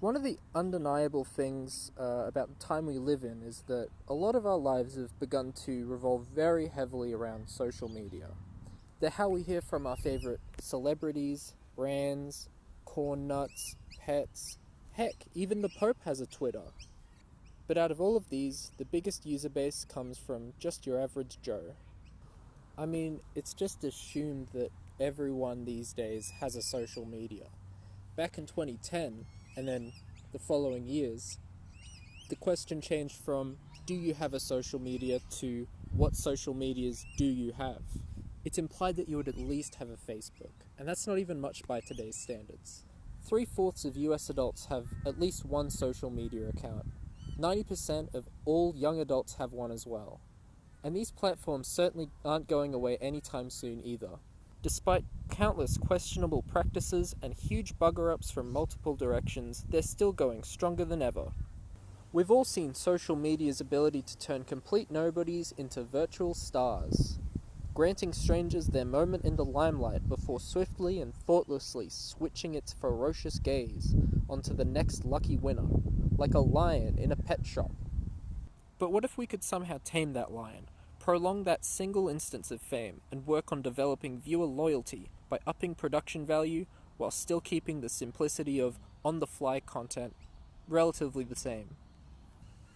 One of the undeniable things about the time we live in is that a lot of our lives have begun to revolve very heavily around social media. They're how we hear from our favorite celebrities, brands, corn nuts, pets. Heck, even the Pope has a Twitter. But out of all of these, the biggest user base comes from just your average Joe. I mean, it's just assumed that everyone these days has a social media. Back in 2010, and then the following years, the question changed from, do you have a social media, to what social medias do you have? It's implied that you would at least have a Facebook, and that's not even much by today's standards. 3/4 of US adults have at least one social media account. 90% of all young adults have one as well. And these platforms certainly aren't going away anytime soon either. Despite countless questionable practices and huge bugger-ups from multiple directions, they're still going stronger than ever. We've all seen social media's ability to turn complete nobodies into virtual stars, granting strangers their moment in the limelight before swiftly and thoughtlessly switching its ferocious gaze onto the next lucky winner, like a lion in a pet shop. But what if we could somehow tame that lion, prolong that single instance of fame, and work on developing viewer loyalty by upping production value while still keeping the simplicity of on-the-fly content relatively the same?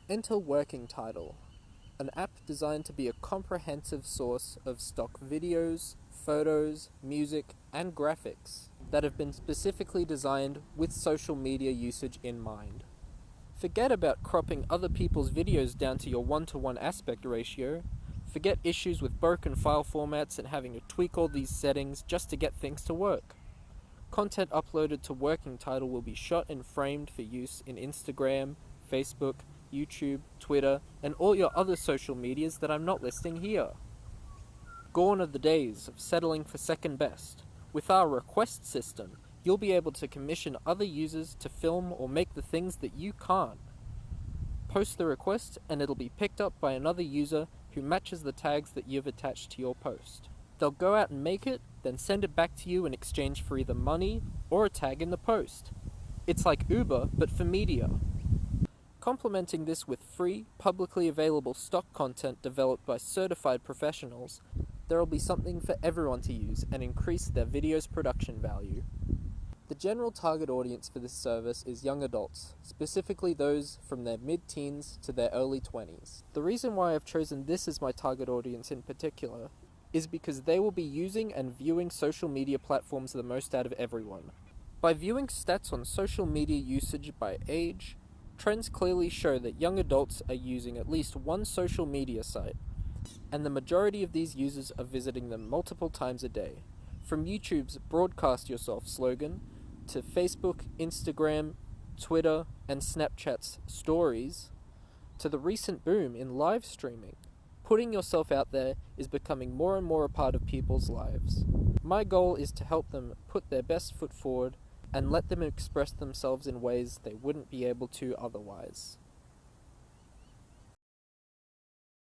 Enter Working Title, an app designed to be a comprehensive source of stock videos, photos, music, and graphics that have been specifically designed with social media usage in mind. Forget about cropping other people's videos down to your 1:1 aspect ratio. Forget issues with broken file formats and having to tweak all these settings just to get things to work. Content uploaded to Working Title will be shot and framed for use in Instagram, Facebook, YouTube, Twitter, and all your other social medias that I'm not listing here. Gone are the days of settling for second best. With our request system, you'll be able to commission other users to film or make the things that you can't. Post the request and it'll be picked up by another user who matches the tags that you've attached to your post. They'll go out and make it, then send it back to you in exchange for either money or a tag in the post. It's like Uber, but for media. Complementing this with free, publicly available stock content developed by certified professionals, there will be something for everyone to use and increase their video's production value. The general target audience for this service is young adults, specifically those from their mid-teens to their early 20s. The reason why I've chosen this as my target audience in particular is because they will be using and viewing social media platforms the most out of everyone. By viewing stats on social media usage by age, trends clearly show that young adults are using at least one social media site, and the majority of these users are visiting them multiple times a day. From YouTube's Broadcast Yourself slogan, to Facebook, Instagram, Twitter, and Snapchat's Stories, to the recent boom in live streaming. Putting yourself out there is becoming more and more a part of people's lives. My goal is to help them put their best foot forward and let them express themselves in ways they wouldn't be able to otherwise.